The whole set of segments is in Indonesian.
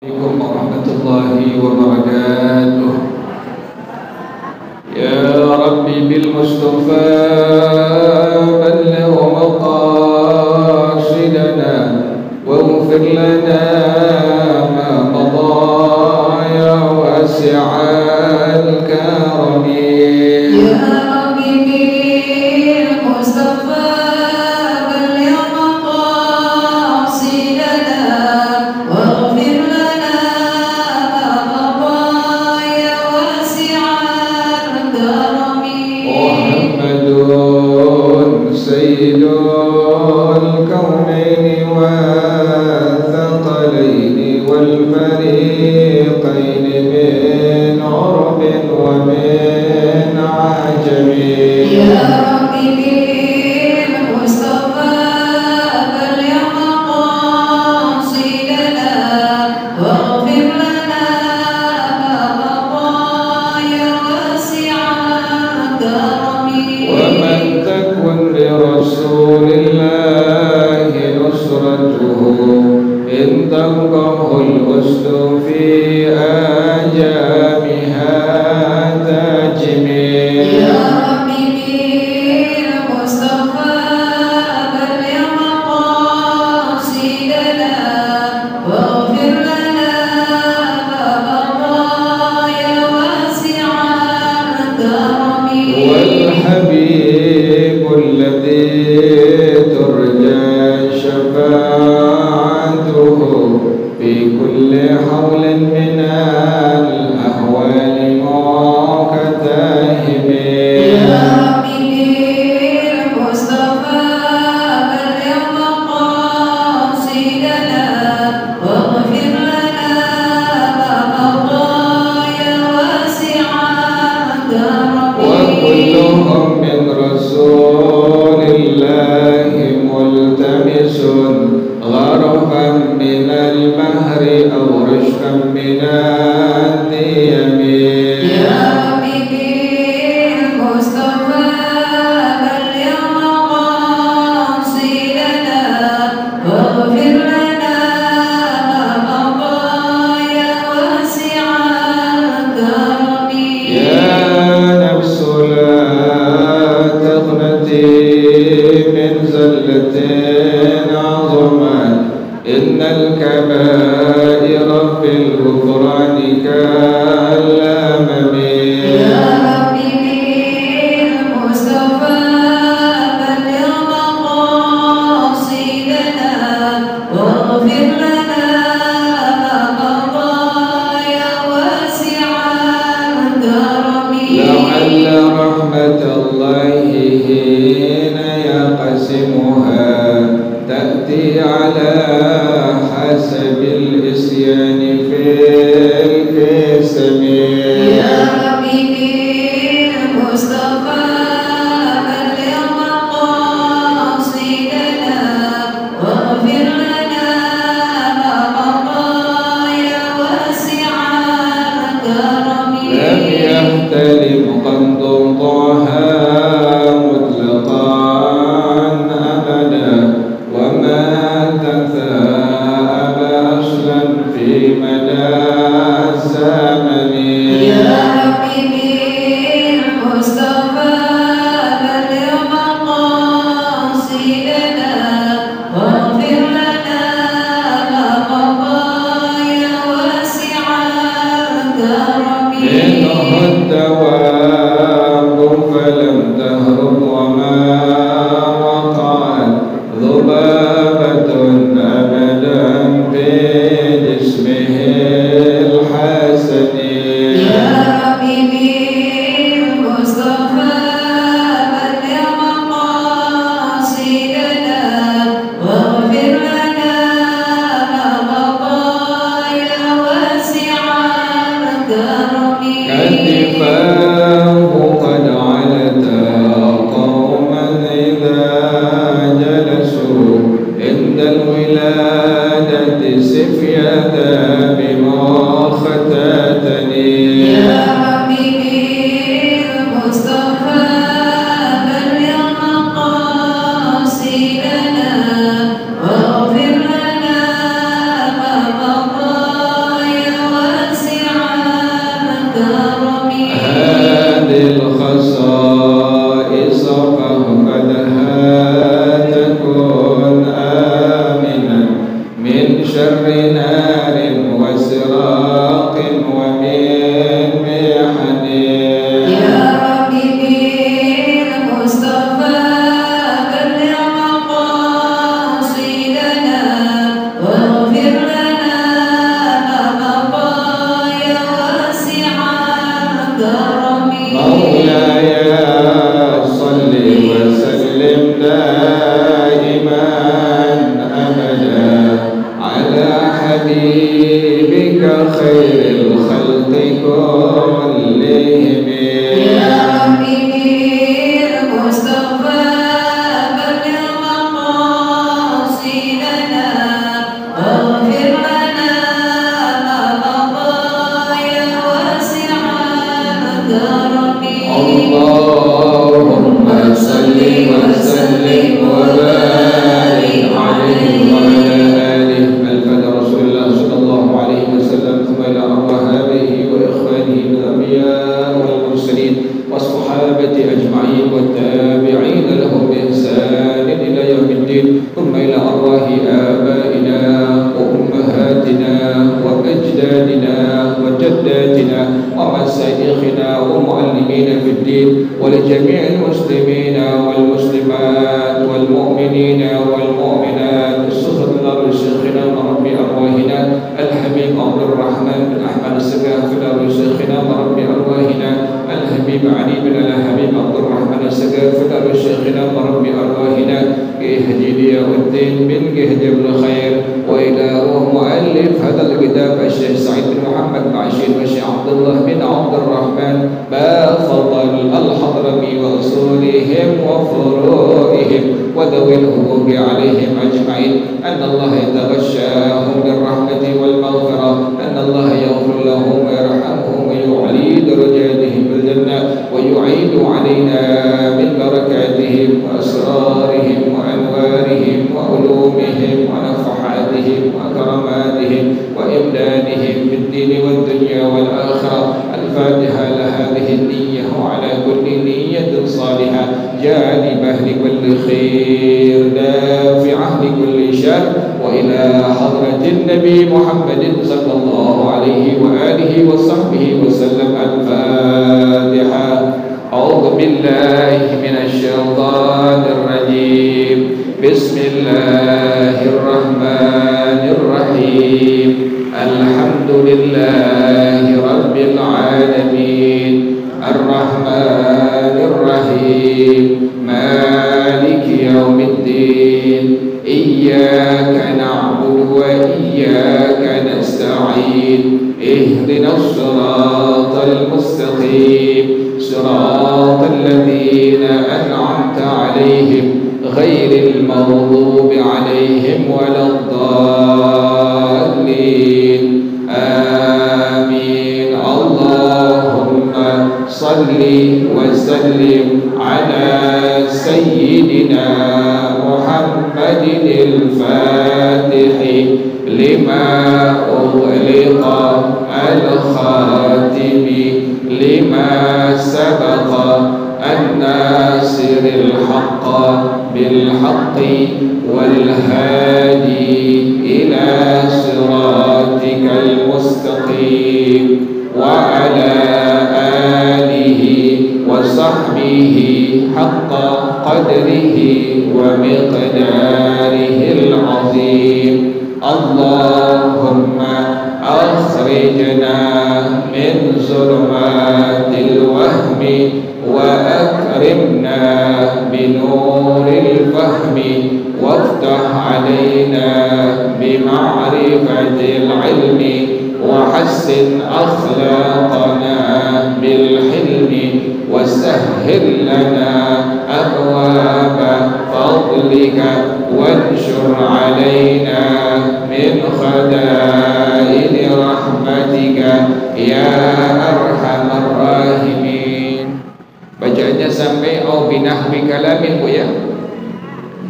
Assalamualaikum warahmatullahi wabarakatuh. Ya Rabbi bil Mustafa balligh maqasidana waghfir lana ma madha ya wasi'al karami. Ya Rabbi bil Mustafa سيد الكونين والثقلين والفريقين من عرب ومن عجم. يا ربي بالمصطفى بلغ مقاصدنا واغفر لنا ما مضى يا واسع الكرم. ومن تكن لرسول الله نصرته إن تلقه الأسد في آجامها تاجمي. يا ربي بالمصطفى بلغ مقاصدنا واغفر لنا ما مضى يا واسع الكرم. والحبيب الذي ترجى شفاعته في كل حول من الأهوال مكتهم. يا ربي بالمصطفى بلغ مقاصدنا واغفر لنا ما مضى يا واسع الكرم. وكلهم من رسول الله ملتمس غرفا من البحر أو رشفا من الديم. يا ربي بالمصطفى بلغ مقاصدنا واغفر لنا ما مضى يا واسع الكرم. يا نفس لا تقنطي من زلة عظمت إن الكبائر في الغفران كالأمم. يا ربي بالمصطفى بلغ مقاصدنا واغفر لنا ما مضى يا واسع الكرم. لعل رحمة الله حين يقسمها تأتي على حسب الإسيان في القسم. يا ربي بالمصطفى بلغ مقاصدنا واغفر لنا ما مضى يا واسع الكرم. لم يحتلم قد طه مطلقا أبدا وما تثاءب أصلا في مدى الزمن. يا ربي بالمصطفى بلغ مقاصدنا واغفر لنا ما مضى يا واسع الكرم. منه الدواب فلم تهرب وما وقعت ذبابة أبدا في جسمه الحسن. خير الخلق كلهم يا ربي بالمصطفى بلغ مقاصدنا واغفر لنا ما مضى يا واسع الكرم اللهم صل وسلم وبارك عليه وعلى آله الفاتح رسول الله صلى الله عليه وسلم ثم إلى أرواح آبائه وإخوانه من الأنبياء والمرسلين والصحابة أجمعين والتابعين لهم بإحسان إلى يوم الدين ثم إلى أرواح آبائنا وأمهاتنا وأجدادنا وجداتنا ومشايخنا ومعلمين في الدين ولجميع المسلمين والمسلمات والمؤمنين والمؤمنات خصوصا لشيخنا ورب أرواحنا الحبيب عبد الرحمن بن أحمد السقافي لشيخنا ورب أرواحنا الحبيب علي بن الحبيب عبد الرحمن السقافي لشيخنا ورب أرواحنا كهدي الدين بن كهدي الخير وإلى روح مؤلف هذا الكتاب الشيخ سعيد بن محمد بعشير والشيخ عبد الله بن عبد الرحمن بفضل الحضرمي وأصولهم وفروعهم وذوي الحقوق عليهم أجمعين أن الله يتغشاهم بالرحمة والمغفرة أن الله يغفر لهم ويرحمهم ويعلي درجاتهم بالجنة ويعيد علينا من بركاتهم وأسرارهم وأنوارهم وعلومهم ونفحاتهم وكراماتهم وإمدادهم في الدين والدنيا والآخرة الفاتحة لهذه النية وعلى كل نية صالحة جانبة لكل خير دافعة لكل شر وإلى حضرة النبي محمد صلى الله عليه وآله وصحبه وسلم الفاتحة أعوذ بالله من الشيطان الرجيم بسم الله الرحمن الرحيم الحمد لله رب العالمين الرحمن الرحيم مالك يوم الدين إياك نعبد وإياك نستعين اهدنا الصراط المستقيم صراط الذين أنعمت عليهم غير المغضوب عليهم ولا الضالين آمين اللهم صل وسلم على سيدنا محمد الفاتح لما أغلق الخاتم لما سبق الناصر الحق بالحق والهادي إلى صراطك المستقيم وعلى آله وصحبه حق قدره ومقداره العظيم اللهم أخرجنا من ظلمات الوهم وأكرمنا بنور الفهم وافتح علينا بمعرفة العلم وحسن أخلاقنا بالحلم وسهل لنا أبواب فضلك وانشر علينا من خزائن رحمتك يا أرحم الراحمين. Bacaannya sampai au binahwi kalamin Bu ya.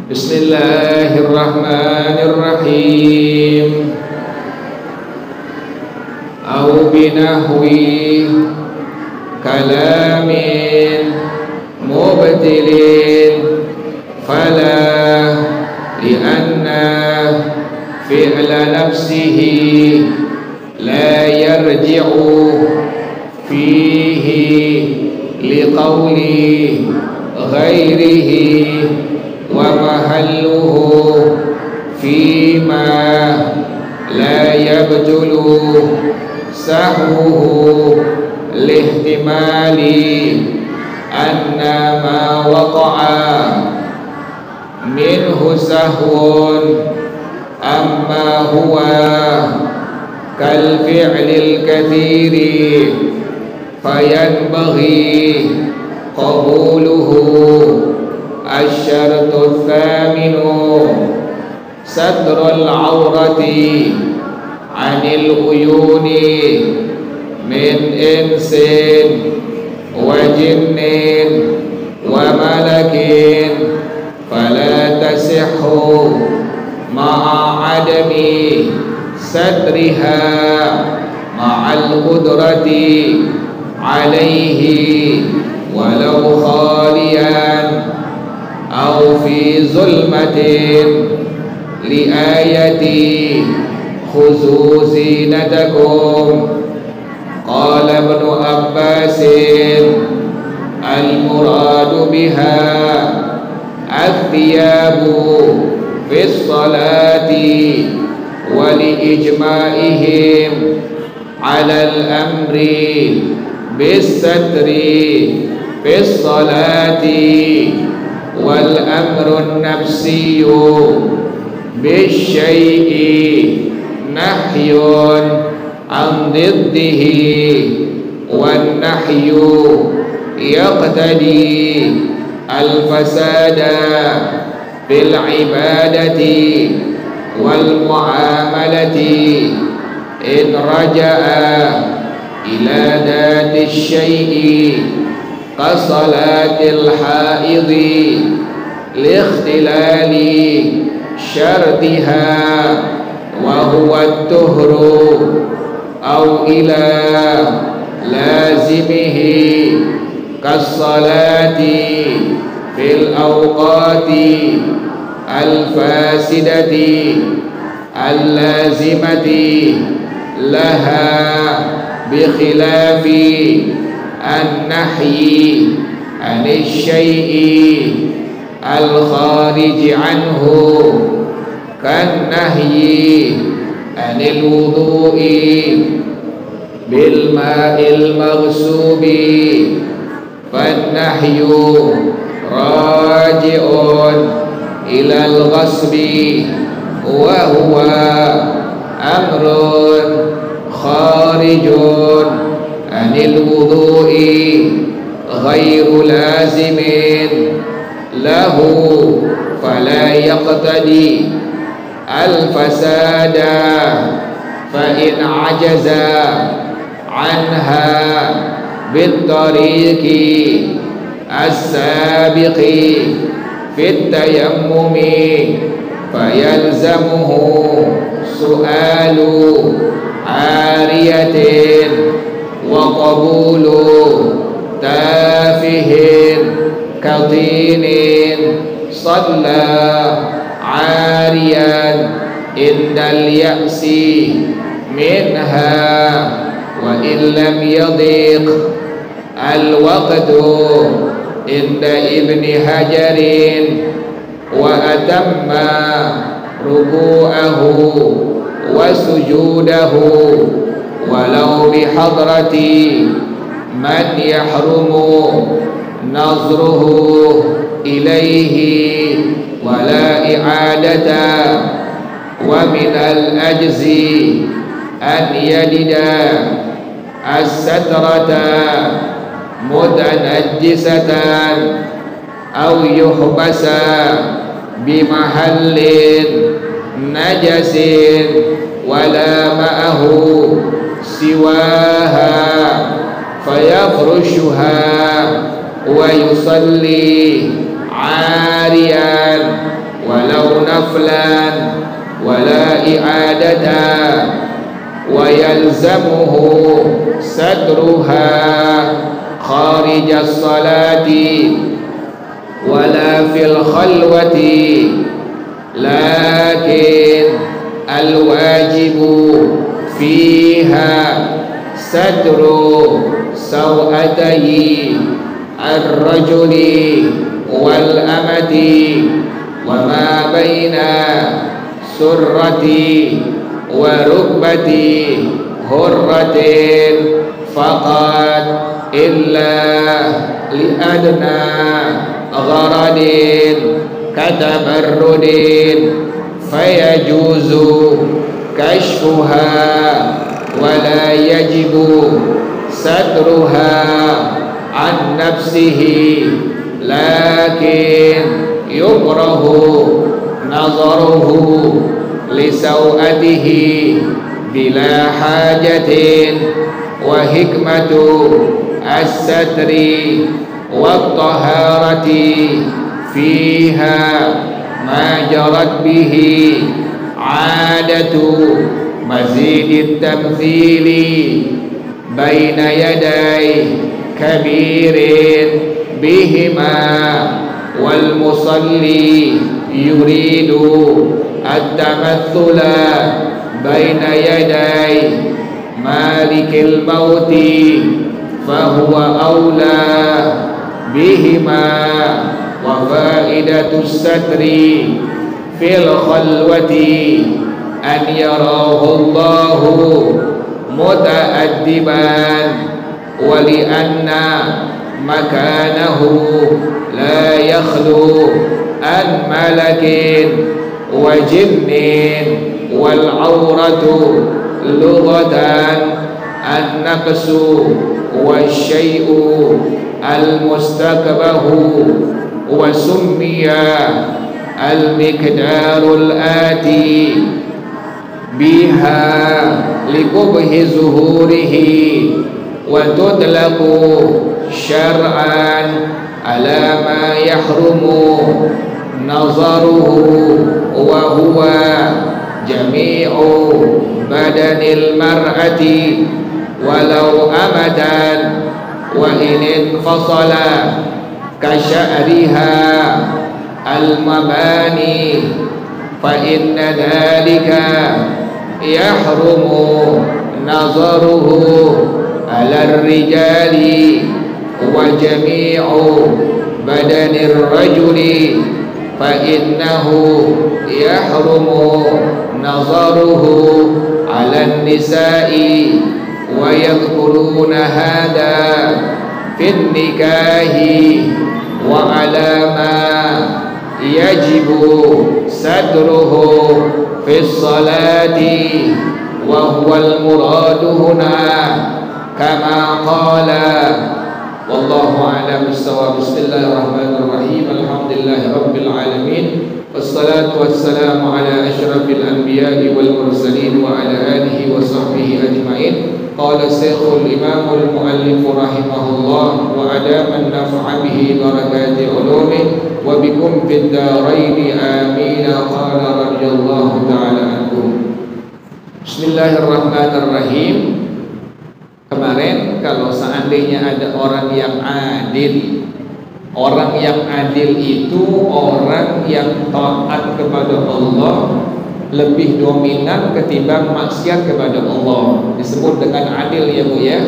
Bismillahirrahmanirrahim. Au binahwi kalamin mubtilin fala lianna fi'la nafsihi la yarji'u fihi liqawli ghairihi wa mahalluhu fima la yabtulu sahwuhu lihtimali anna ma waqa'a minhu sahwun amma huwa كالفعل الكثير فينبغي قبوله. الشرط الثامن ستر العورة عن العيون من إنس وجن وملك، فلا تصح مع عدم سترها مع القدرة عليه ولو خاليا أو في ظلمة، لآية خذوا زينتكم. قال ابن عباس المراد بها الثياب في الصلاة، ولإجماعهم على الأمر بالستر في الصلاة، والأمر النفسي بالشيء نحي عن ضده، والنحي يقتضي الفساد في العبادة والمعاملة إن رجع إلى ذات الشيء كصلاة الحائض لاختلال شرطها وهو الطهر، أو إلى لازمه كالصلاة في الأوقات الفاسدة اللازمة لها، بخلاف النحي عن الشيء الخارج عنه، كالنهي عن الوضوء بالماء المغصوب، فالنهي راجع إلى الغصب، وهو أمر خارج عن الوضوء غير لازم له، فلا يقتضي الفساد، فإن عجز عنها بالطريق السابق في التيمم، فيلزمه سؤال عارية وقبول تافه كطين صلى عاريا عند اليأس منها، وإن لم يضيق الوقت عند ابن حجر وأتم ركوعه وسجوده ولو بحضرة من يحرم نظره إليه ولا إعادة. ومن الأجز أن يجد السترة متنجسة أو يحبس بمحل نجس ولا معه سواها، فيفرشها ويصلي عاريا ولو نفلا ولا إعادة، ويلزمه سترها خارج الصلاة ولا في الخلوة، لكن الواجب فيها ستر سوءتي الرجل والأمة وما بين سرتي وركبتي هرة فقط، إلا لأدنى غرض كتبرد فيجوز كشفها ولا يجب سترها عن نفسه لكن يكره نظره لسوءته بلا حاجة وحكمة الستر والطهارة فيها ما جرت به عادة مزيد التمثيل بين يدي كبير بهما والمصلي يريد التمثل بين يدي مالك الموت فهو أولى بهما وفائدة الستر في الخلوة أن يراه الله متأدبا ولأن مكانه لا يخلو عن ملك وجن والعورة لغة النقص والشيء المستكبه وسمي المقدار الآتي بها لقبح ظهوره وتطلق شرعا على ما يحرم نظره وهو جميع بدن المرأة ولو أمدا وإن انفصل كشعرها المباني فإن ذلك يحرم نظره على الرجال وجميع بدن الرجل فإنه يحرم نظره على النساء ويذكرون هذا في النكاح وعلى ما يجب ستره في الصلاة وهو المراد هنا كما قال والله أعلم بالصواب. بسم الله الرحمن الرحيم الحمد لله رب العالمين والصلاة والسلام على أشرف الأنبياء والمرسلين وعلى آله وصحبه أجمعين. قال الشيخ الإمام المؤلف رحمه الله وأدام النفع به بركات علومه وبكم في الدارين آمين. قال رضي الله تعالى عنكم. Bismillahirrahmanirrahim. Kemarin kalau seandainya ada orang yang adil, orang yang adil itu orang yang taat kepada Allah lebih dominan ketimbang maksiat kepada Allah, disebut dengan adil ya Bu ya.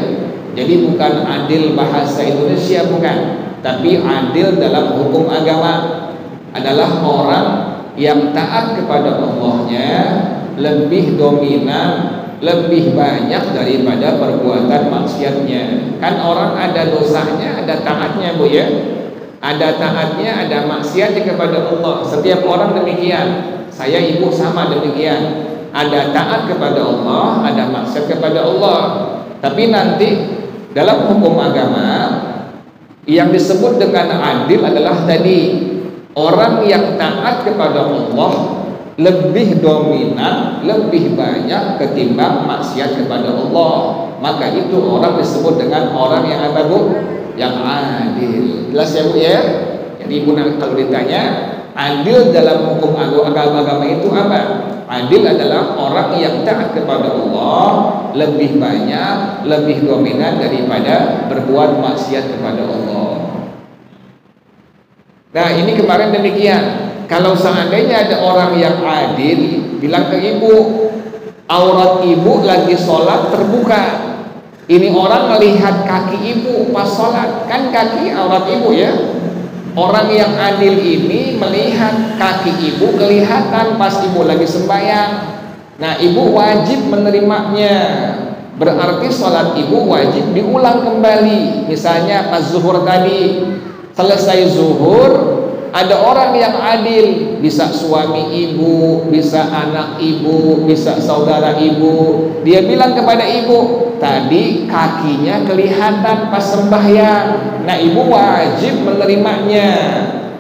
Jadi bukan adil bahasa Indonesia bukan, tapi adil dalam hukum agama adalah orang yang taat kepada Allahnya lebih dominan, lebih banyak daripada perbuatan maksiatnya. Kan orang ada dosanya, ada taatnya Bu ya. Ada taatnya, ada maksiatnya kepada Allah. Setiap orang demikian. Saya ibu sama demikian. Ada taat kepada Allah, ada maksiat kepada Allah. Tapi nanti dalam hukum agama yang disebut dengan adil adalah tadi orang yang taat kepada Allah lebih dominan, lebih banyak ketimbang maksiat kepada Allah. Maka itu orang disebut dengan orang yang apa Bu? Yang adil. Jelas ya Bu ya? Jadi Ibu kalau ditanya adil dalam hukum agama itu apa? Adil adalah orang yang taat kepada Allah lebih banyak, lebih dominan daripada berbuat maksiat kepada Allah. Nah ini kemarin demikian. Kalau seandainya ada orang yang adil bilang ke ibu, aurat ibu lagi sholat terbuka, ini orang melihat kaki ibu pas sholat, kan kaki aurat ibu ya. Orang yang adil ini melihat kaki ibu kelihatan pas ibu lagi sembahyang. Nah ibu wajib menerimanya. Berarti sholat ibu wajib diulang kembali. Misalnya pas zuhur tadi, selesai zuhur ada orang yang adil bisa suami ibu, bisa anak ibu, bisa saudara ibu. Dia bilang kepada ibu, tadi kakinya kelihatan pas sembahyang. Nah, ibu wajib menerimanya,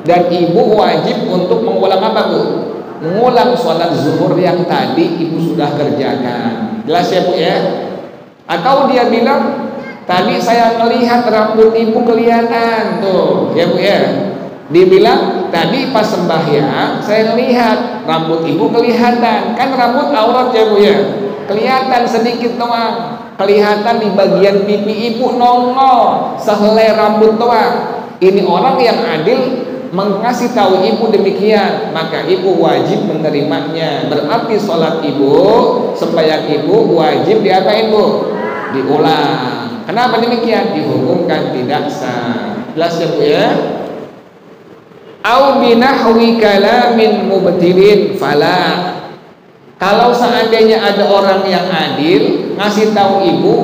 dan ibu wajib untuk mengulang apa, Bu? Mengulang sholat zuhur yang tadi ibu sudah kerjakan. Jelas ya, Bu ya? Atau dia bilang, tadi saya melihat rambut ibu kelihatan tuh, ya Bu ya. Dia bilang, tadi pas sembahyang saya lihat rambut ibu kelihatan. Kan rambut aurat ya Bu ya, kelihatan sedikit doang, kelihatan di bagian pipi ibu nongol sehelai rambut doang. Ini orang yang adil mengasih tahu ibu demikian, maka ibu wajib menerimanya. Berarti sholat ibu, sembahyang ibu wajib diapain, Bu? Diulang. Kenapa demikian? Dihukumkan tidak sah. Jelas ya Bu ya? Au binahwi kalamin mubtilin fala. Kalau seandainya ada orang yang adil ngasih tahu ibu,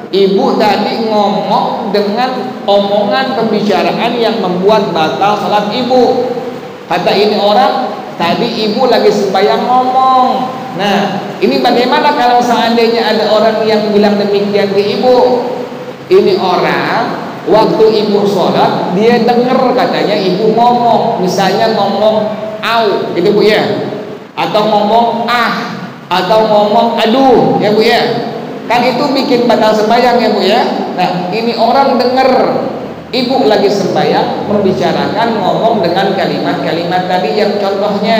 ibu tadi ngomong dengan omongan pembicaraan yang membuat batal salat ibu. Kata ini orang, tadi ibu lagi sembahyang ngomong. Nah, ini bagaimana kalau seandainya ada orang yang bilang demikian ke ibu? Ini orang waktu ibu sholat, dia dengar katanya ibu ngomong, misalnya ngomong au, gitu Bu ya, atau ngomong atau ngomong aduh, ya Bu ya. Kan itu bikin batal sembahyang ya Bu ya. Nah, ini orang dengar ibu lagi sembahyang membicarakan ngomong dengan kalimat-kalimat tadi yang contohnya.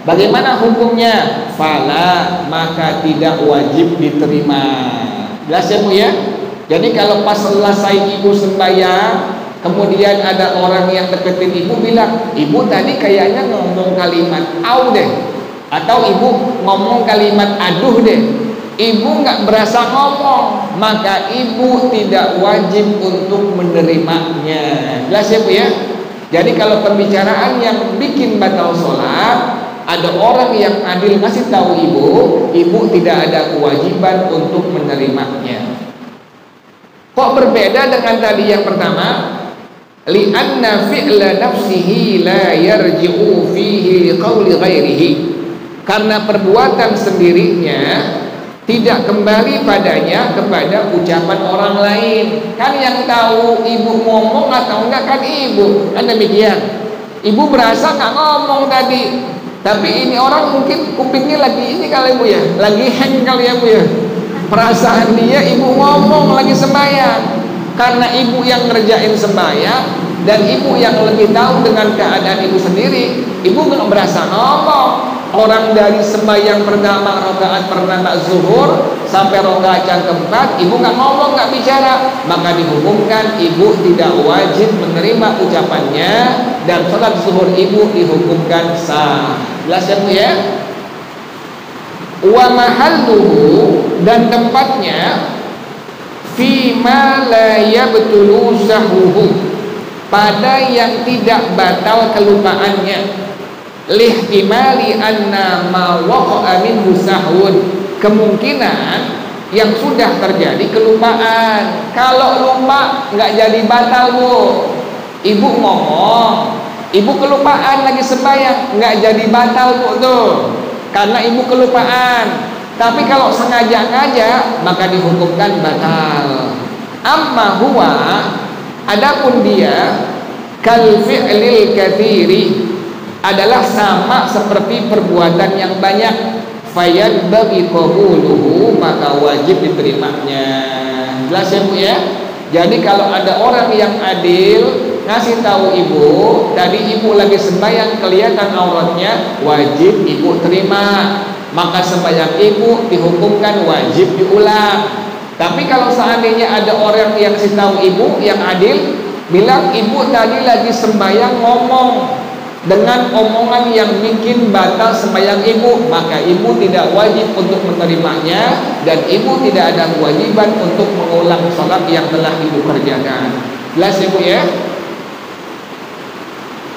Bagaimana hukumnya? Fala, maka tidak wajib diterima. Jelas ya Bu ya? Jadi kalau pas selesai ibu sembahyang, kemudian ada orang yang deketin ibu bilang, ibu tadi kayaknya ngomong kalimat au deh, atau ibu ngomong kalimat aduh deh, ibu nggak berasa ngomong, maka ibu tidak wajib untuk menerimanya. Jelas ya Bu ya? Jadi kalau pembicaraan yang bikin batal sholat, ada orang yang adil ngasih tahu ibu, ibu tidak ada kewajiban untuk menerimanya. Kok berbeda dengan tadi yang pertama? Li'anna fi'la nafsihi la yarji'u fihi liqauli ghairihi. Karena perbuatan sendirinya tidak kembali padanya kepada ucapan orang lain. Kan yang tahu ibu ngomong atau enggak kan ibu. Kan demikian. Ibu berasa enggak ngomong tadi, tapi ini orang mungkin kupingnya lagi ini kali Bu ya, lagi hang kali ya Bu ya. Perasaan dia ibu ngomong lagi sembahyang. Karena ibu yang ngerjain sembahyang dan ibu yang lebih tahu dengan keadaan ibu sendiri, ibu nggak berasa ngomong. Orang dari sembahyang pertama rakaat pertama zuhur sampai rakaat yang keempat, ibu nggak ngomong, nggak bicara, maka dihukumkan ibu tidak wajib menerima ucapannya dan sholat zuhur ibu dihukumkan sah. Jelas ya Bu ya? Wa mahalluhu, dan tempatnya fima la yabtulu sahwuhu, pada yang tidak batal kelupaannya, lihtimali anna ma waqa'a minhu sahwun, kemungkinan yang sudah terjadi kelupaan. Kalau lupa nggak jadi batal Bu. Ibu ngomong, ibu kelupaan lagi sembahyang, nggak jadi batal Bu tuh, karena ibu kelupaan. Tapi kalau sengaja-ngaja maka dihukumkan batal. Amma huwa, adapun dia kal fi'lil katsiri, adalah sama seperti perbuatan yang banyak, fayad bagi qabuluhu, maka wajib diterimanya. Jelas ya Bu ya? Jadi kalau ada orang yang adil ngasih tahu ibu, tadi ibu lagi sembahyang kelihatan auratnya, wajib ibu terima, maka sembahyang ibu dihukumkan wajib diulang. Tapi kalau seandainya ada orang yang ngasih tahu ibu yang adil, bilang ibu tadi lagi sembahyang ngomong dengan omongan yang bikin batal sembahyang ibu, maka ibu tidak wajib untuk menerimanya dan ibu tidak ada kewajiban untuk mengulang sholat yang telah ibu kerjakan. Jelas ya Bu ya?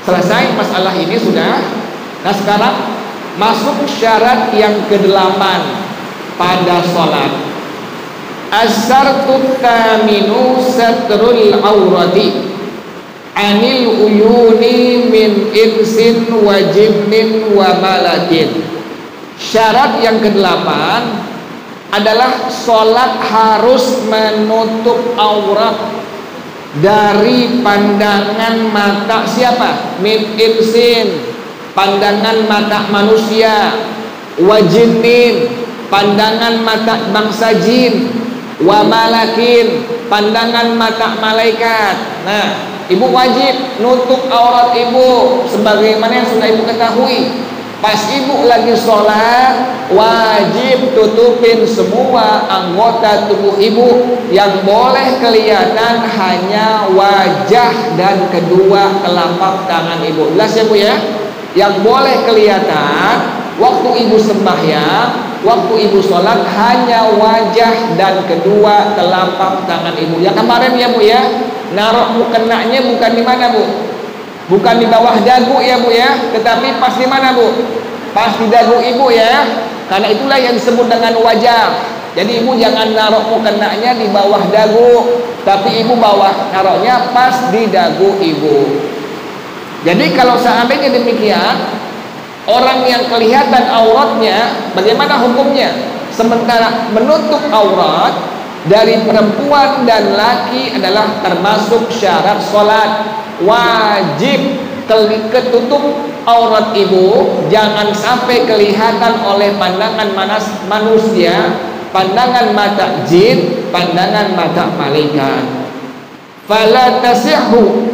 Selesai masalah ini sudah. Nah sekarang masuk syarat yang ke-8 pada sholat. As-syartut tsaminu satrul aurati. anil uyuni min insin wa jinnin wa malakin. Syarat yang kedelapan adalah sholat harus menutup aurat dari pandangan mata siapa? Min insin, pandangan mata manusia, wa jinnin, pandangan mata bangsa jin, wa malakin, pandangan mata malaikat. Nah, ibu wajib nutup aurat ibu sebagaimana yang sudah ibu ketahui. Pas ibu lagi sholat, wajib tutupin semua anggota tubuh ibu. Yang boleh kelihatan hanya wajah dan kedua telapak tangan ibu. Jelas ya bu ya? Yang boleh kelihatan waktu ibu sembahyang, waktu ibu sholat, hanya wajah dan kedua telapak tangan ibu. Yang kemarin ya bu ya, naruh mukenanya bukan di mana bu? Bukan di bawah dagu ya bu ya, tetapi pas di mana bu? Pas di dagu ibu ya. Karena itulah yang disebut dengan wajah. Jadi ibu jangan naruh mukenanya di bawah dagu, tapi ibu naruhnya pas di dagu ibu. Jadi kalau seandainya demikian, orang yang kelihatan auratnya, bagaimana hukumnya? Sementara menutup aurat dari perempuan dan laki adalah termasuk syarat sholat. Wajib ketutup aurat ibu, jangan sampai kelihatan oleh pandangan manusia, pandangan mata jin, pandangan mata malaikat. Fala tasihhu,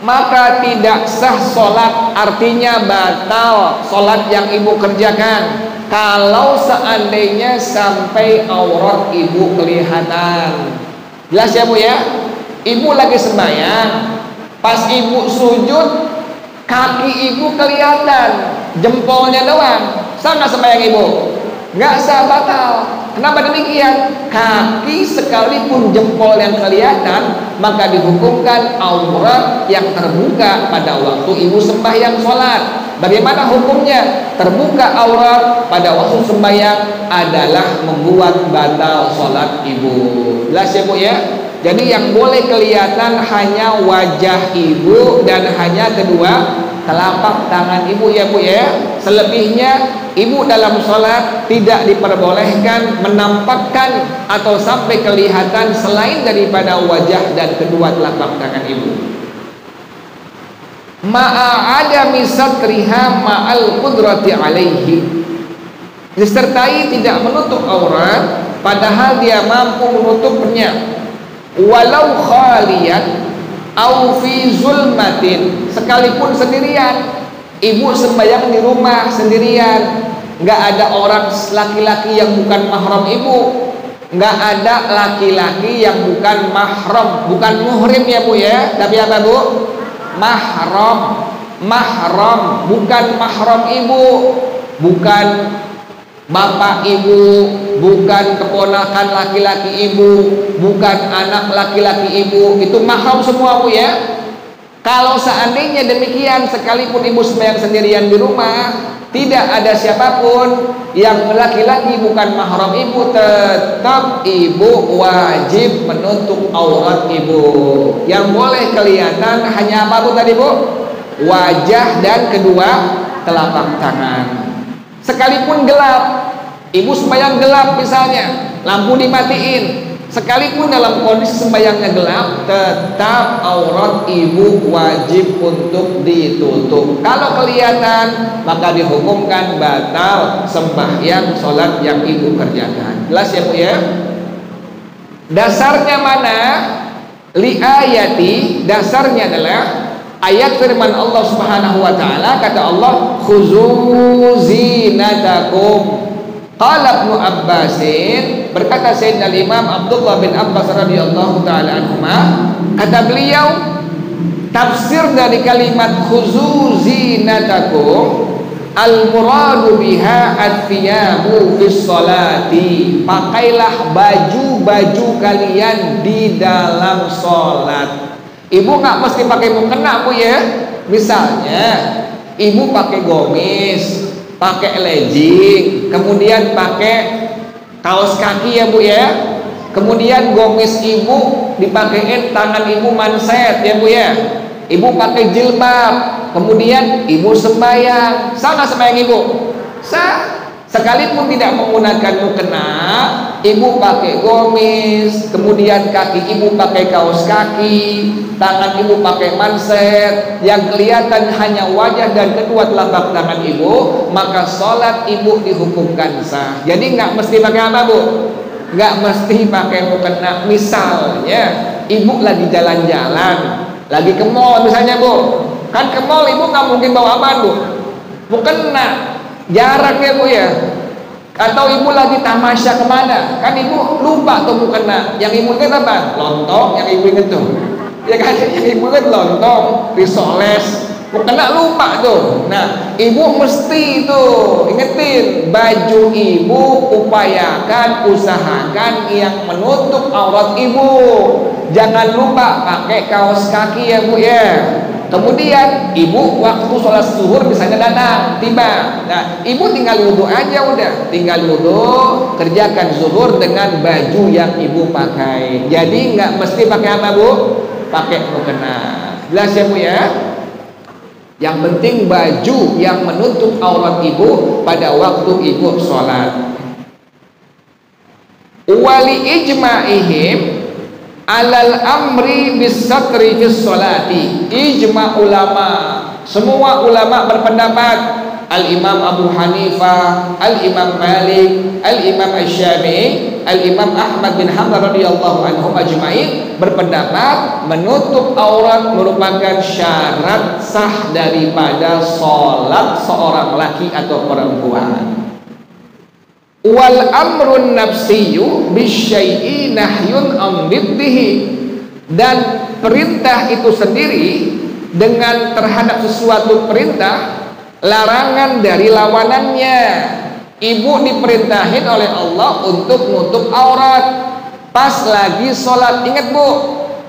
maka tidak sah sholat, artinya batal sholat yang ibu kerjakan kalau seandainya sampai aurat ibu kelihatan. Jelas ya bu ya? Ibu lagi sembahyang, pas ibu sujud, kaki ibu kelihatan, jempolnya doang, sah nggak sembahyang ibu? Nggak sah, batal. Kenapa demikian? Kaki sekalipun jempol yang kelihatan, maka dihukumkan aurat yang terbuka pada waktu ibu sembahyang sholat. Bagaimana hukumnya? Terbuka aurat pada waktu sembahyang adalah membuat batal sholat ibu. Jelas ya bu ya? Jadi yang boleh kelihatan hanya wajah ibu dan hanya kedua telapak tangan ibu ya bu ya. Selebihnya ibu dalam sholat tidak diperbolehkan menampakkan atau sampai kelihatan selain daripada wajah dan kedua telapak tangan ibu. Ma'adami satriha ma'al qudrati alaihi, disertai tidak menutup aurat padahal dia mampu menutupnya. Walau khalian au fi zulmatin, sekalipun sendirian. Ibu sembahyang di rumah sendirian, nggak ada orang laki-laki yang bukan mahram ibu, nggak ada laki-laki yang bukan mahram, bukan muhrim ya bu ya, tapi apa bu? Mahram, mahram, bukan mahram ibu, bukan bapak ibu, bukan keponakan laki-laki ibu, bukan anak laki-laki ibu, itu mahram semua bu ya. Kalau seandainya demikian, sekalipun ibu sembahyang sendirian di rumah, tidak ada siapapun yang laki-laki bukan mahram ibu, tetap ibu wajib menutup aurat ibu. Yang boleh kelihatan hanya apa bu tadi bu? Wajah dan kedua telapak tangan. Sekalipun gelap, ibu sembahyang gelap misalnya, lampu dimatiin, sekalipun dalam kondisi sembahyangnya gelap, tetap aurat ibu wajib untuk ditutup. Kalau kelihatan, maka dihukumkan batal sembahyang sholat yang ibu kerjakan. Jelas ya bu ya? Dasarnya mana? Li ayati, dasarnya adalah ayat firman Allah Subhanahu wa taala, kata Allah, khuzu zinatakum. Qala Ibnu Abbasin, berkata Sayyidina Imam Abdullah bin Abbas radhiyallahu taala anhuma, kata beliau, tafsir dari kalimat khuzu zinatakum, al muradu biha at-thiyabu fis sholati, pakailah baju-baju kalian di dalam sholat. Ibu nggak mesti pakai mukena bu ya. Misalnya ibu pakai gomis, pakai legging, kemudian pakai kaos kaki ya bu ya, kemudian gomis ibu dipakein tangan ibu manset ya bu ya, ibu pakai jilbab, kemudian ibu sembahyang, sah nggak sembahyang ibu? Sah. Sekalipun tidak menggunakan mukena, ibu pakai gomis, kemudian kaki ibu pakai kaos kaki, tangan ibu pakai manset, yang kelihatan hanya wajah dan kedua telapak tangan ibu, maka sholat ibu dihukumkan sah. Jadi nggak mesti pakai apa bu? Nggak mesti pakai mukena. Misalnya ibu lagi jalan-jalan, lagi ke mall misalnya bu, kan ke mall ibu nggak mungkin bawa apa bu? Mukena. Jarak ya bu ya. Atau ibu lagi tamasya kemana, kan ibu lupa tuh mukena. Yang ibu ingat apa? Lontong. Yang ibu ingat tuh, ya kan, yang ibu ingat lontong, risoles, mukena lupa tuh. Nah ibu mesti tuh ingetin, baju ibu upayakan, usahakan yang menutup aurat ibu. Jangan lupa pakai kaos kaki ya bu ya. Kemudian ibu waktu sholat zuhur misalnya datang tiba, nah ibu tinggal wudhu aja udah, tinggal wudhu, kerjakan zuhur dengan baju yang ibu pakai. Jadi nggak mesti pakai apa bu? Pakai mukena. Jelas ya bu ya? Yang penting baju yang menutup aurat ibu pada waktu ibu sholat. Wali ijma'ihim alal amri bisatri fis sholati. Ijma ulama, semua ulama berpendapat, Al-Imam Abu Hanifah, Al-Imam Malik, Al-Imam Asy-Syafi'i, Al-Imam Ahmad bin Hanbal radhiyallahu anhum ajma'in berpendapat menutup aurat merupakan syarat sah daripada sholat seorang laki atau perempuan. Wal amrun nafsiyyu bisyai'i nahyun am biddihi. Dan perintah itu sendiri dengan terhadap sesuatu perintah, larangan dari lawanannya. Ibu diperintahin oleh Allah untuk nutup aurat pas lagi sholat. Ingat bu,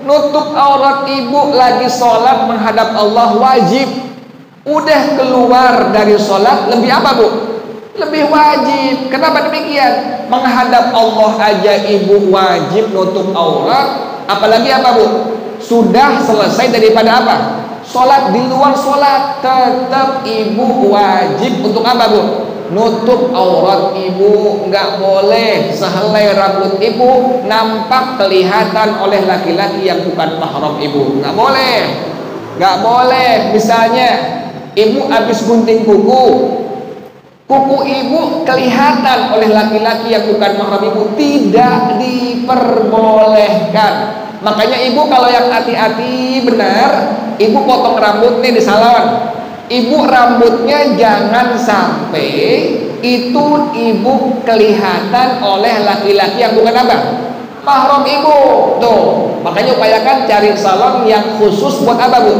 nutup aurat ibu lagi sholat menghadap Allah wajib. Udah keluar dari sholat lebih apa bu? Lebih wajib. Kenapa demikian? Menghadap Allah aja ibu wajib nutup aurat, apalagi apa bu? Sudah selesai daripada apa? Sholat. Di luar sholat tetap ibu wajib untuk apa bu? Nutup aurat ibu. Nggak boleh sehelai rambut ibu nampak kelihatan oleh laki-laki yang bukan mahram ibu. Nggak boleh. Nggak boleh. Misalnya ibu habis gunting kuku, kuku ibu kelihatan oleh laki-laki yang bukan mahram ibu, tidak diperbolehkan. Makanya ibu kalau yang hati-hati benar, ibu potong rambutnya di salon, ibu rambutnya jangan sampai itu ibu kelihatan oleh laki-laki yang bukan apa? Mahram ibu. Tuh, makanya upayakan cari salon yang khusus buat apa bu?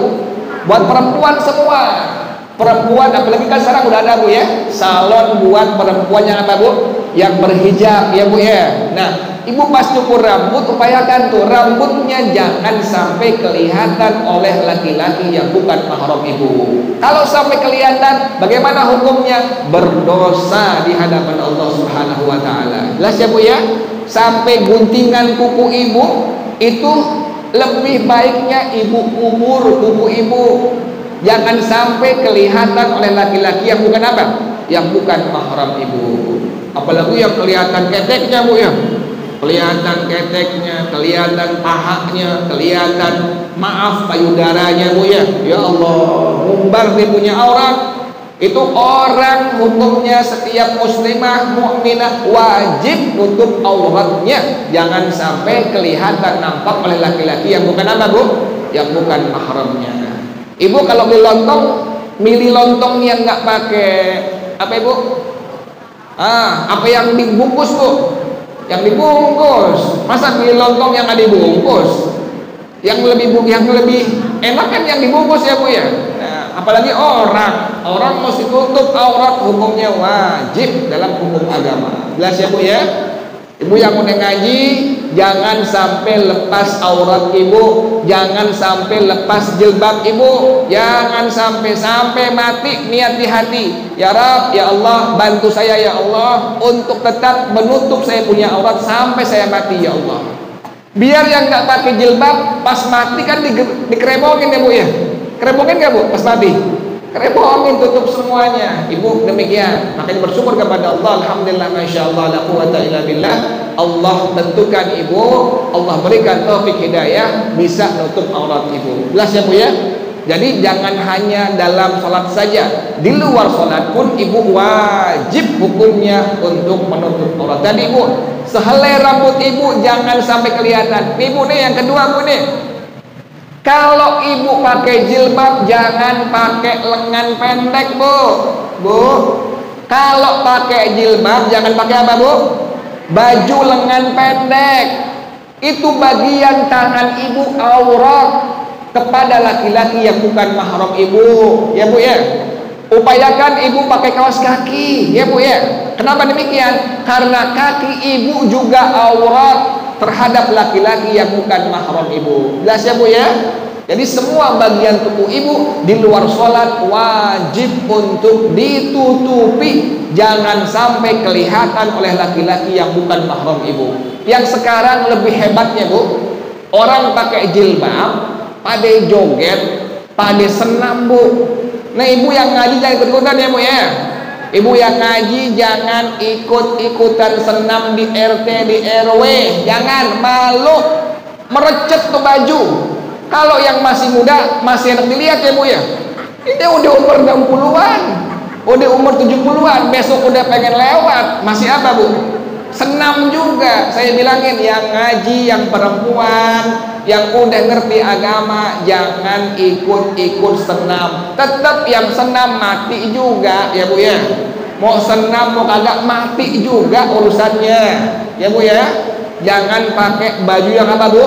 Buat perempuan semua. Perempuan, apalagi kan sekarang udah ada bu ya, salon buat perempuan yang apa bu? Yang berhijab ya bu ya. Nah ibu pas cukur rambut upayakan tuh rambutnya jangan sampai kelihatan oleh laki-laki yang bukan mahram ibu. Kalau sampai kelihatan, bagaimana hukumnya? Berdosa di hadapan Allah Subhanahu wa taala. Jelas ya bu ya? Sampai guntingan kuku ibu itu lebih baiknya ibu umur kuku ibu. Jangan sampai kelihatan oleh laki-laki yang bukan apa? Yang bukan mahram ibu. Apalagi yang kelihatan keteknya bu ya. Kelihatan keteknya, kelihatan pahanya, kelihatan maaf payudaranya bu ya. Ya Allah, mumbar dia punya aurat. Itu orang hukumnya setiap muslimah mukminah wajib nutup auratnya. Jangan sampai kelihatan nampak oleh laki-laki yang bukan apa bu? Yang bukan mahramnya. Ibu kalau beli lontong, milih lontong yang nggak pakai apa ibu? Apa yang dibungkus bu? Yang dibungkus. Masa milih lontong yang nggak dibungkus? Yang lebih enak kan yang dibungkus ya bu ya. Nah, apalagi orang mesti tutup aurat, hukumnya wajib dalam hukum agama. Jelas ya bu ya. Ibu yang udah ngaji, jangan sampai lepas aurat ibu, jangan sampai lepas jilbab ibu, jangan sampai mati niat di hati. Ya Rabb, ya Allah, bantu saya ya Allah untuk tetap menutup saya punya aurat sampai saya mati ya Allah. Biar yang nggak pakai jilbab pas mati kan dikeremokin ya bu ya. Kerebongin nggak Bu pas mati? Kerebongin, tutup semuanya. Ibu demikian. Makanya bersyukur kepada Allah. Alhamdulillah, masya Allah, la quwwata illa billah. Allah tentukan ibu, Allah berikan taufik hidayah bisa nutup aurat ibu. Jelas ya Bu ya? Jadi jangan hanya dalam sholat saja, di luar sholat pun ibu wajib hukumnya untuk menutup aurat. Tadi ibu, sehelai rambut ibu jangan sampai kelihatan. Ibu nih yang kedua Bu nih, kalau ibu pakai jilbab jangan pakai lengan pendek Bu. Bu, kalau pakai jilbab jangan pakai apa Bu? Baju lengan pendek. Itu bagian tangan ibu aurat kepada laki-laki yang bukan mahram ibu, ya Bu ya. Upayakan ibu pakai kaos kaki, ya Bu ya. Kenapa demikian? Karena kaki ibu juga aurat terhadap laki-laki yang bukan mahram ibu. Jelas ya Bu ya? Jadi semua bagian tubuh ibu di luar sholat wajib untuk ditutupi, jangan sampai kelihatan oleh laki-laki yang bukan mahram ibu. Yang sekarang lebih hebatnya Bu, orang pakai jilbab, pada joget, pada senam Bu. Nah ibu yang ngaji jangan ikut-ikutan ya Bu ya. Ibu yang ngaji jangan ikut-ikutan senam di RT, di RW. Jangan, malu, merecet tuh baju. Kalau yang masih muda masih enak dilihat ya Bu ya. Ini udah umur 60-an, udah umur 70-an, besok udah pengen lewat, masih apa Bu? Senam juga. Saya bilangin yang ngaji, yang perempuan, yang udah ngerti agama jangan ikut-ikut senam. Tetap yang senam mati juga ya Bu ya. Mau senam mau kagak mati juga urusannya ya Bu ya. Jangan pakai baju yang apa Bu?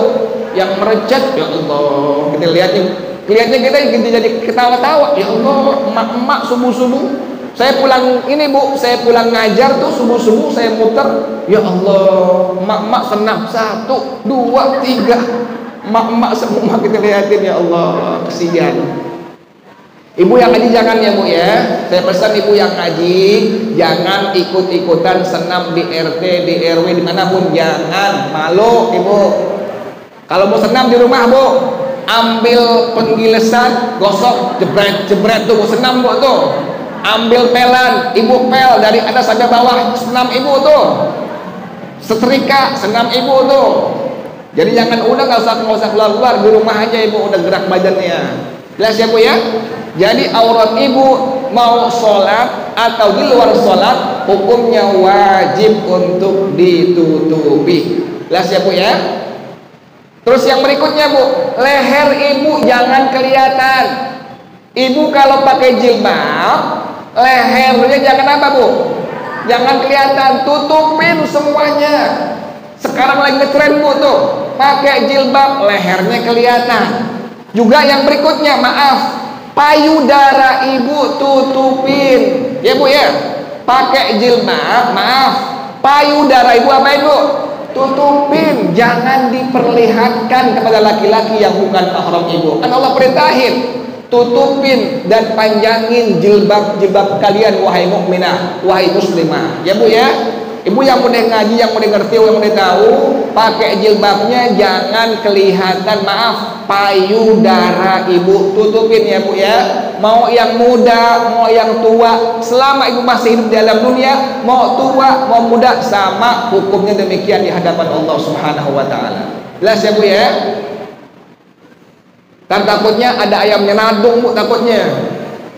Yang merecet. Ya Allah, kita lihatnya kita jadi ketawa-tawa. Ya Allah, emak-emak subuh-subuh. Saya pulang ini Bu, saya pulang ngajar tuh subuh-subuh saya muter. Ya Allah, emak-emak senam 1, 2, 3. Emak-emak semua kita lihatin, ya Allah, kesian. Ibu yang ngaji jangan ya Bu ya. Saya pesan ibu yang ngaji jangan ikut-ikutan senam di RT, di RW, dimanapun jangan. Malu ibu. Kalau mau senam di rumah Bu, ambil penggilesan, gosok, jebret tuh, senam Bu tuh. Ambil pelan, ibu pel dari atas sampai bawah, senam ibu tuh. Setrika, senam ibu tuh. Jadi jangan nggak usah keluar di rumah aja ibu udah gerak badannya. Jelas ya Bu ya? Jadi aurat ibu mau sholat atau di luar sholat hukumnya wajib untuk ditutupi. Jelas ya Bu ya? Terus yang berikutnya Bu, leher ibu jangan kelihatan. Ibu kalau pakai jilbab, lehernya jangan apa Bu? Jangan kelihatan, tutupin semuanya. Sekarang lagi ngetren Bu tuh, pakai jilbab lehernya kelihatan. Juga yang berikutnya, maaf, payudara ibu tutupin. Ya Bu ya, pakai jilbab, maaf, payudara ibu apain Bu? Tutupin, jangan diperlihatkan kepada laki-laki yang bukan mahram ibu. Kan Allah perintahin, tutupin dan panjangin jilbab kalian wahai mukminah, wahai muslimah. Ya Bu ya. Ibu yang udah ngaji, yang udah ngerti, yang udah tahu, pakai jilbabnya jangan kelihatan, maaf, payudara ibu tutupin ya Bu ya. Mau yang muda, mau yang tua, selama ibu masih hidup di alam dunia, mau tua, mau muda, sama hukumnya demikian di hadapan Allah Subhanahu wa taala. Jelas ya Bu ya? Kan takutnya ada ayamnya nadung Bu, takutnya.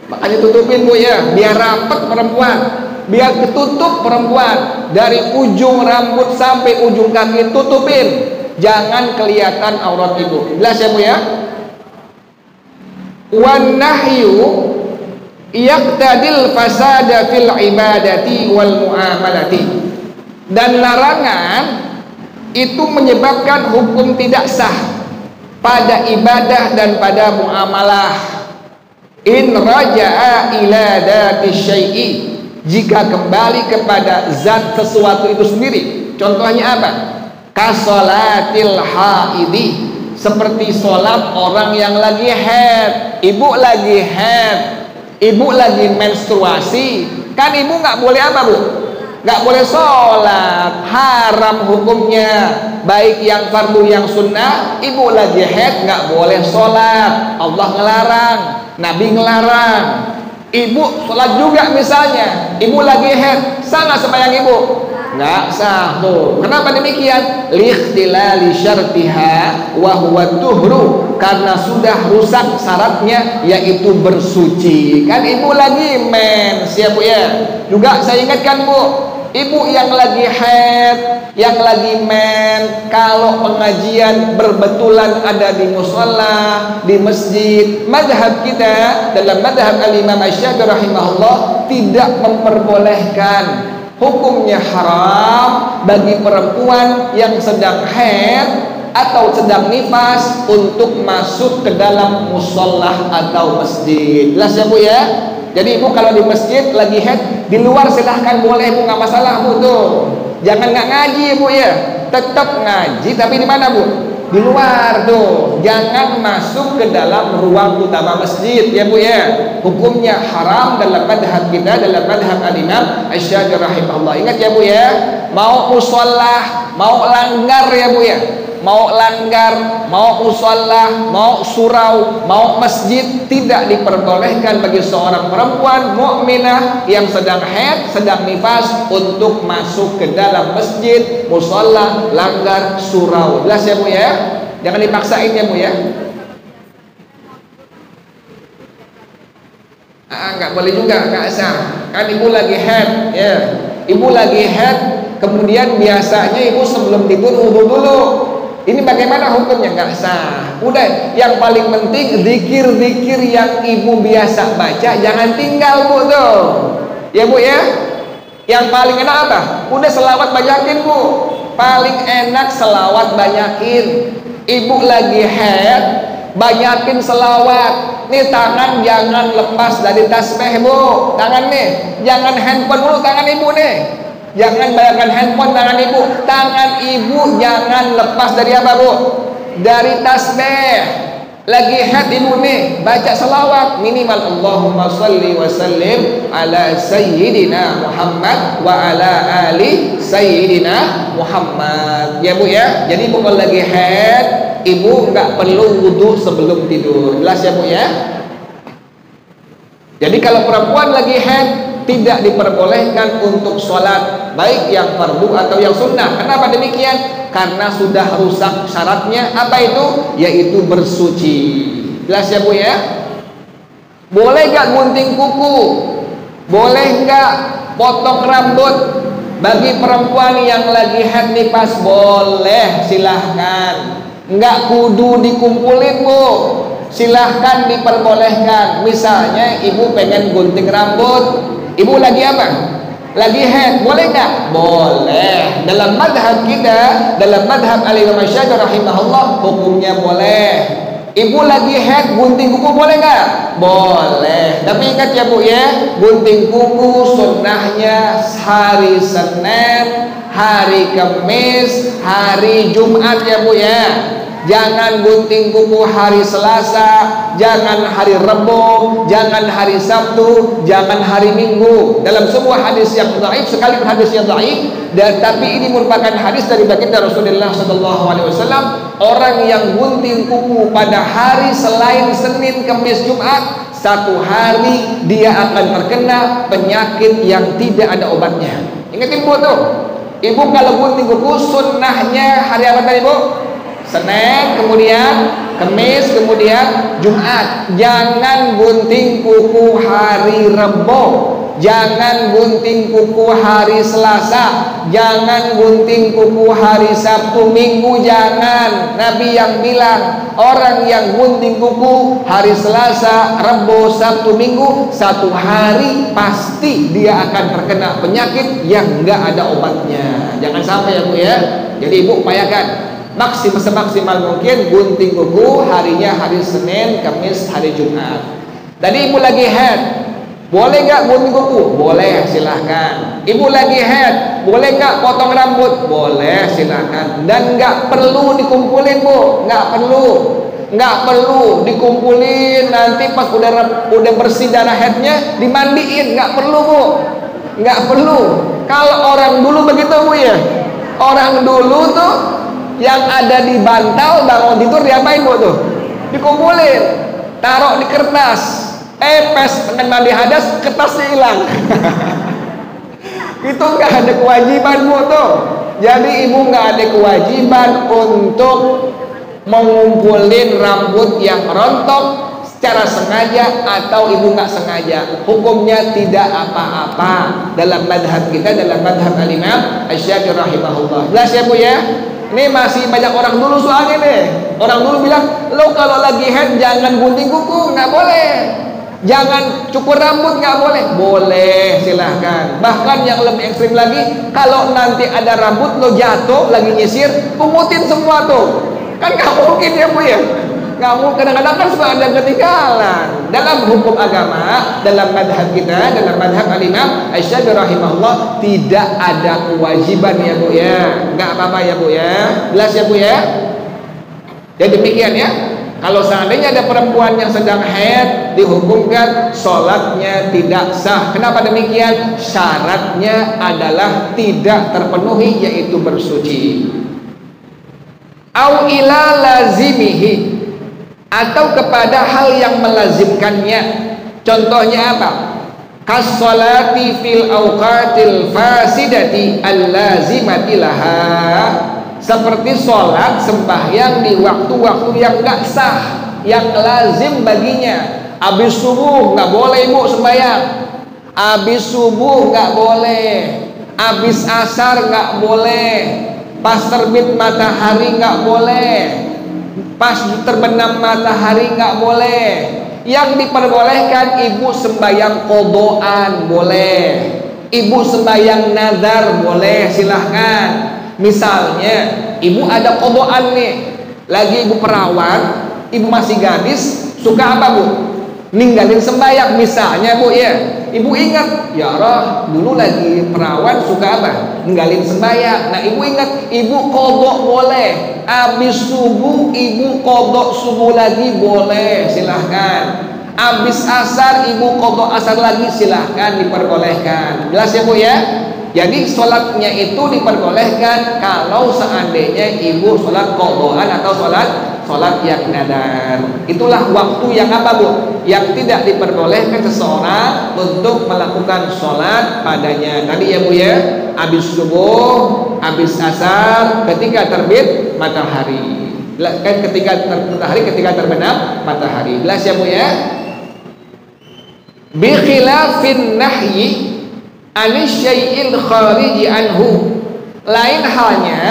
Makanya tutupin Bu ya, biar rapat perempuan. Biar ketutup perempuan dari ujung rambut sampai ujung kaki, tutupin, jangan kelihatan aurat ibu. Jelas ya Bu ya? Wan nahyu yaqtadil fasada fil ibadati wal muamalati. Dan larangan itu menyebabkan hukum tidak sah pada ibadah dan pada muamalah. In raja'a ila dati syai'i, jika kembali kepada zat sesuatu itu sendiri. Contohnya apa? Kasolatil haidi, seperti sholat orang yang lagi haid. Ibu lagi haid, ibu lagi menstruasi, kan ibu nggak boleh apa Bu? nggak boleh sholat, haram hukumnya. Baik yang fardu yang sunnah, ibu lagi haid nggak boleh sholat. Allah ngelarang, Nabi ngelarang. Ibu sholat juga misalnya, ibu lagi haid, sah nggak sembahyang ibu? Nggak sah tuh. Kenapa demikian? Likhtilali syartiha wa huwa tuhru, karena sudah rusak syaratnya yaitu bersuci. Kan ibu lagi mens ya Bu ya. Juga saya ingatkan Bu, ibu yang lagi haid, yang lagi men, kalau pengajian berbetulan ada di musholla, di masjid, madhab kita dalam madhab al-Imam Asy-Syafi'i rahimahullah tidak memperbolehkan, hukumnya haram bagi perempuan yang sedang haid atau sedang nifas untuk masuk ke dalam musholla atau masjid. Jelas ya Bu ya? Jadi ibu kalau di masjid lagi haid, di luar silahkan boleh Bu, nggak masalah Bu tuh. Jangan nggak ngaji Bu ya, tetap ngaji tapi di mana Bu? Di luar tuh. Jangan masuk ke dalam ruang utama masjid ya Bu ya. Hukumnya haram dalam madhab kita, dalam madhab al-Imam Asy-Syafi'i rahimahullah. Ingat ya Bu ya, mau musholla, mau langgar ya Bu ya. Mau langgar, mau musholla, mau surau, mau masjid, tidak diperbolehkan bagi seorang perempuan mukminah yang sedang haid, sedang nifas untuk masuk ke dalam masjid, musholla, langgar, surau. Jelas ya Bu ya? Jangan dipaksain ya Bu ya. Nggak boleh juga, nggak sah. Kan ibu lagi haid ya. Ibu lagi haid, kemudian biasanya ibu sebelum tidur wudu dulu. Ini bagaimana hukumnya? Nggak sah. Udah, yang paling penting zikir-zikir yang ibu biasa baca jangan tinggal Bu tuh. Ya Bu ya. Yang paling enak apa? Udah selawat banyakin Bu. Paling enak selawat banyakin. Ibu lagi haid, banyakin selawat. Nih tangan jangan lepas dari tasbih Bu. Tangan nih, jangan handphone dulu tangan ibu nih. Jangan bayangkan handphone tangan ibu. Tangan ibu jangan lepas dari apa Bu? Dari tasbih. Lagi haid ibu nih, baca selawat minimal Allahumma shalli wa sallim ala sayyidina Muhammad wa ala ali sayyidina Muhammad. Ya Bu ya. Jadi ibu kalau lagi haid, ibu nggak perlu wudu sebelum tidur. Jelas ya Bu ya. Jadi kalau perempuan lagi haid tidak diperbolehkan untuk sholat baik yang fardu atau yang sunnah. Kenapa demikian? Karena sudah rusak syaratnya. Apa itu? Yaitu bersuci. Jelas ya Bu ya? Boleh gak gunting kuku? Boleh gak potong rambut? Bagi perempuan yang lagi haid nifas boleh, silahkan. Nggak kudu dikumpulin Bu, silahkan diperbolehkan. Misalnya ibu pengen gunting rambut, ibu lagi apa? Lagi haid, boleh nggak? Boleh. Dalam madhab kita, dalam madhab al-Imam Asy-Syafi'i rahimahullah, hukumnya boleh. Ibu lagi haid, gunting kuku boleh nggak? Boleh. Tapi ingat ya Bu ya, gunting kuku sunnahnya hari Senin, hari Kamis, hari Jumat ya Bu ya. Jangan gunting kuku hari Selasa, jangan hari Rabu, jangan hari Sabtu, jangan hari Minggu. Dalam sebuah hadis yang dhaif, sekalipun hadis yang dhaif, dan tapi ini merupakan hadis dari baginda Rasulullah SAW. Orang yang gunting kuku pada hari selain Senin, Kamis, Jumat, satu hari dia akan terkena penyakit yang tidak ada obatnya. Ingatin Bu tuh, ibu kalau gunting kuku sunnahnya hari apa tadi Bu? Senin, kemudian Kamis, kemudian Jumat. Jangan gunting kuku hari Rebo, jangan gunting kuku hari Selasa, jangan gunting kuku hari Sabtu, Minggu, jangan. Nabi yang bilang orang yang gunting kuku hari Selasa, Rebo, Sabtu, Minggu, satu hari pasti dia akan terkena penyakit yang enggak ada obatnya. Jangan sampai ya Bu ya. Jadi ibu upayakan semaksimal mungkin gunting kuku harinya hari Senin, Kamis, hari Jumat. Tadi ibu lagi haid, boleh nggak gunting kuku? Boleh, silahkan. Ibu lagi haid, boleh nggak potong rambut? Boleh, silahkan. Dan nggak perlu dikumpulin Bu, nggak perlu dikumpulin. Nanti pas udah bersih darah haidnya dimandiin, nggak perlu Bu, nggak perlu. Kalau orang dulu begitu Bu ya. Orang dulu tuh yang ada di bantal bangun tidur diapain Bu tuh? Dikumpulin, taruh di kertas. Pas dengan mandi hadas kertasnya hilang. Itu nggak ada kewajiban Bu tuh. Jadi ibu nggak ada kewajiban untuk mengumpulin rambut yang rontok secara sengaja atau ibu nggak sengaja. Hukumnya tidak apa-apa dalam madhab kita, dalam madhab al-Imam Asy-Syafi'i rahimahullah. Jelas ya Bu ya? Ini masih banyak orang dulu soalnya nih. Orang dulu bilang, lo kalau lagi head jangan gunting kuku, nggak boleh. Jangan cukur rambut, nggak boleh. Boleh, silahkan. Bahkan yang lebih ekstrim lagi, kalau nanti ada rambut lo jatuh lagi nyisir, pungutin semua tuh. Kan nggak mungkin ya Bu ya. Nggak mungkin. Kadang-kadang kan suka ada ketinggalan. Dalam hukum agama, dalam madhab kita, dalam madhab al-Imam Asy-Syafi'i rahimahullah, tidak ada kewajiban ya Bu ya. Nggak apa-apa ya Bu ya. Jelas ya Bu ya. Jadi demikian ya. Kalau seandainya ada perempuan yang sedang haid, dihukumkan sholatnya tidak sah. Kenapa demikian? Syaratnya adalah tidak terpenuhi, yaitu bersuci. Au ila lazimihi, atau kepada hal yang melazimkannya. Contohnya apa? Kas-sholati fil awqatil fasidati al-lazimati laha. Seperti sholat sembahyang di waktu-waktu yang nggak sah, yang lazim baginya. Habis subuh nggak boleh ibu sembahyang. Habis subuh nggak boleh. Habis asar nggak boleh. Pas terbit matahari nggak boleh. Pas terbenam matahari nggak boleh. Yang diperbolehkan ibu sembahyang qodoan boleh. Ibu sembahyang nazar boleh, silahkan. Misalnya ibu ada qodoan nih, lagi ibu perawan, ibu masih gadis, suka apa Bu? Ninggalin sembahyang misalnya Bu ya. Ibu ingat, ya Allah dulu lagi perawan suka apa? Ninggalin sembahyang. Nah ibu ingat, ibu qodok boleh. Habis subuh ibu qodok subuh lagi boleh, silahkan. Habis asar ibu qodok asar lagi, silahkan, diperbolehkan. Jelas ya Bu ya? Jadi sholatnya itu diperbolehkan kalau seandainya ibu sholat qodoan atau sholat yang nadar. Itulah waktu yang apa Bu? Yang tidak diperbolehkan seseorang untuk melakukan sholat padanya. Tadi ya Bu ya, habis subuh, habis asar, ketika terbit matahari. Kan ketika matahari, ketika terbenam matahari. Jelas ya Bu ya? Bi khilafin nahyi anisyai'il khariji anhu. Lain halnya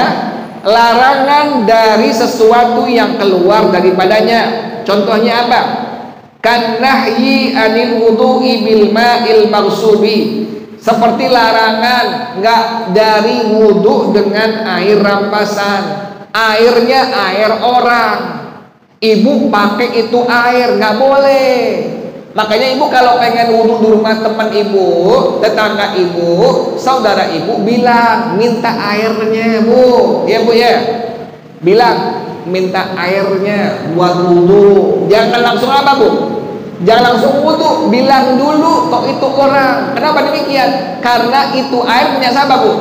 larangan dari sesuatu yang keluar daripadanya. Contohnya apa? Kan nahyi anil wudu'i bil ma'il maghsubi. Seperti larangan enggak dari wudu dengan air rampasan. Airnya air orang. Ibu pakai itu air, enggak boleh. Makanya ibu kalau pengen wudhu di rumah teman ibu, tetangga ibu, saudara ibu, bilang minta airnya Bu, ya Bu ya, bilang minta airnya buat wudhu. Jangan langsung apa Bu? Jangan langsung wudhu, bilang dulu kok itu orang. Kenapa demikian? Karena itu air punya siapa Bu?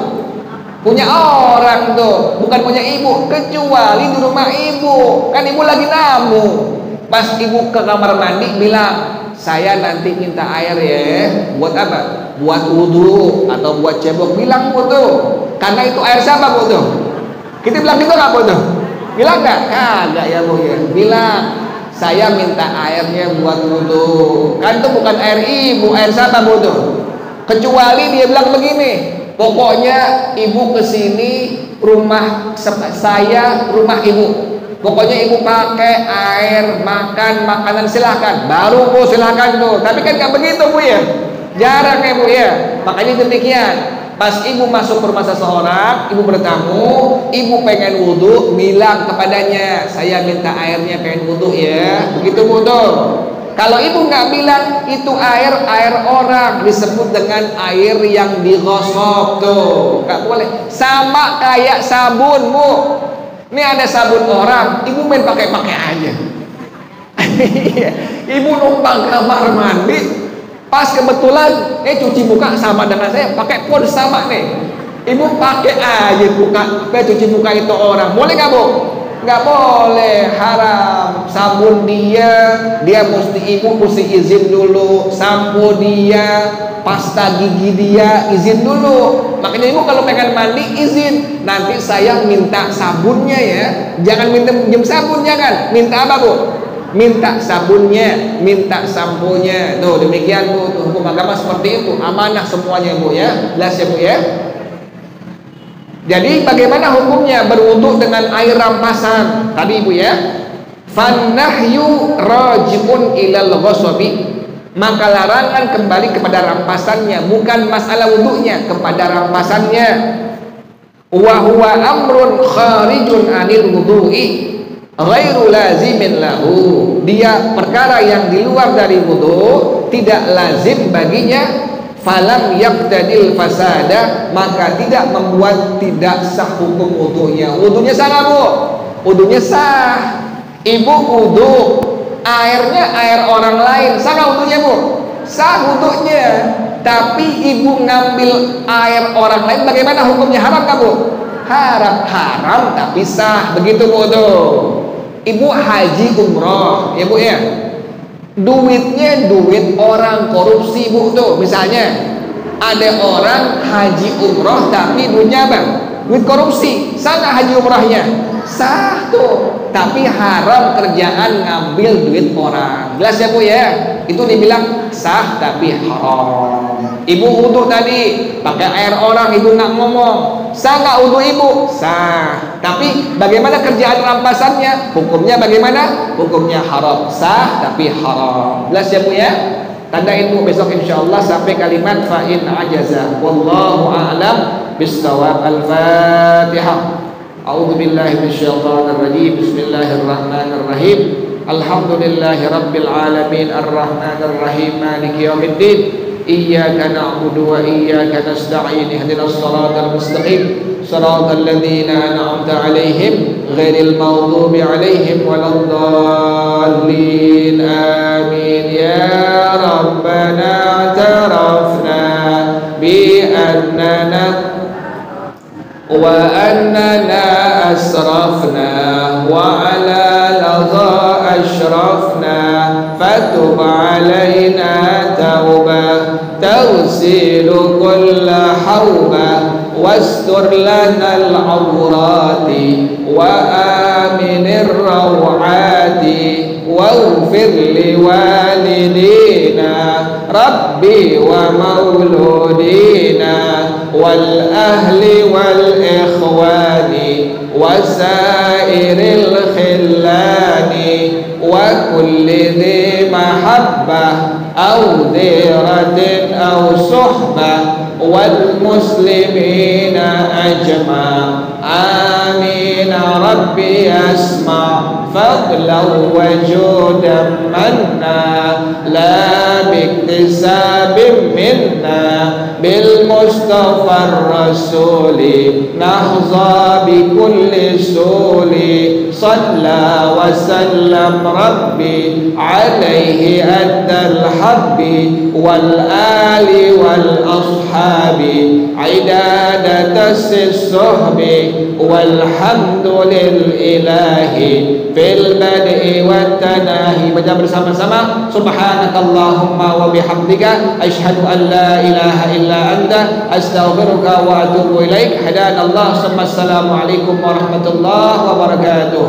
Punya orang tuh, bukan punya ibu. Kecuali di rumah ibu, kan ibu lagi namu. Pas ibu ke kamar mandi bilang, saya nanti minta air ya. Buat apa? Buat wudhu atau buat cebok. Bilang Bu tuh, karena itu air siapa Bu tuh? Kita bilang gitu nggak Bu tuh? Bilang nggak? Kagak ya Bu ya. Bilang saya minta airnya buat wudhu. Kan itu bukan air ibu, air siapa Bu tuh? Kecuali dia bilang begini, pokoknya ibu kesini rumah saya, rumah ibu. Pokoknya ibu pakai air, makan makanan silahkan. Baru Bu silahkan tuh. Tapi kan nggak begitu Bu ya. Jarang ya Bu ya. Makanya demikian. Pas ibu masuk ke rumah seseorang, ibu bertamu, ibu pengen wudhu, bilang kepadanya, saya minta airnya pengen wudhu ya. Begitu Bu tuh. Kalau ibu nggak bilang itu air orang, disebut dengan air yang digosok tuh. Nggak boleh. Sama kayak sabun Bu. Ini ada sabun orang, ibu main pakai aja. Ibu numpang kamar mandi, Pas kebetulan cuci muka sama dengan saya, pakai pun sama nih. Ibu pakai aja cuci muka itu orang, boleh nggak Bu? Nggak boleh, haram. Sabun dia ibu mesti izin dulu. Sampo dia, pasta gigi dia, izin dulu. Makanya ibu kalau pengen mandi izin. Nanti saya minta sabunnya ya. Jangan minta pinjam sabun, jangan. Minta apa Bu? Minta sabunnya, minta samponya. Tuh demikian Bu, tuh hukum agama seperti itu. Amanah semuanya Bu ya. Jelas ya Bu ya. Jadi bagaimana hukumnya berwudu dengan air rampasan? Tadi Ibu ya. Fannahyu rajiun ilal ghasabi. Maka larangan kembali kepada rampasannya, bukan masalah wudunya, kepada rampasannya. Wa huwa amrun kharijun anil wudu'i ghairu lazimin lahu. Dia perkara yang di luar dari wudu, tidak lazim baginya. Falam yaqtadil fasada, maka tidak membuat tidak sah hukum wudunya. Wudunya sah nggak Bu? Wudunya sah. Ibu wudu, airnya air orang lain, sah nggak wudunya Bu? Sah wudunya. Tapi ibu ngambil air orang lain, bagaimana hukumnya? Haram nggak Bu? Haram tapi sah. Begitu Bu tuh. Ibu haji umroh, ya Bu ya. Duitnya duit orang korupsi Bu tuh. Misalnya ada orang haji umroh tapi duitnya apa? Duit korupsi. Sah nggak haji umrohnya? Sah tuh. Tapi haram kerjaan ngambil duit orang. Jelas ya Bu ya? Itu dibilang sah tapi haram. Ibu wudu tadi pakai air orang, ibu nggak ngomong. Sah nggak wudu ibu? Sah. Tapi bagaimana kerjaan rampasannya? Hukumnya bagaimana? Hukumnya haram. Sah tapi haram. Jelas ya Bu ya? Tandain Bu besok insyaallah sampai kalimat fa in ajaza. Wallahu a'lam bissawab. Al-Fatihah. A'udzu billahi minasyaitonir rajim. Bismillahirrahmanirrahim. Alhamdulillahi rabbil alamin arrahmanir rahim maliki yaumiddin. Iyyaka na'budu wa iyyaka nasta'in. Ihdinas siratal mustaqim. Siratal ladzina an'amta 'alaihim ghairil maghdubi 'alaihim waladdallin. Amin. Ya Rabbana tarafna bi annana وأننا أسرفنا وعلى لظى أشرفنا فتب علينا توبة تغسل كل حوبة واستر لنا العورات وآمن الروعات واغفر لوالدينا ربي ومولودينا والأهل والإخوان وسائر الخلان وكل ذي محبة أو ديرة أو صحبة والمسلمين أجمع. آمين. ربي أسمع فضلا وجودا منا لا باكتساب منا بالمصطفى الرسول نحظى بكل سول. صلى وسلم ربي عليه أدى الحب والآل والأصحاب عداد تس الصحب والحمد للإله في البدء والتناهي. Baca bersama-sama subhanakallahumma wa bihamdika asyhadu an la ilaha illa anta astaghfiruka wa atubu ilaik. Hadanallah. Assalamualaikum warahmatullahi wabarakatuh.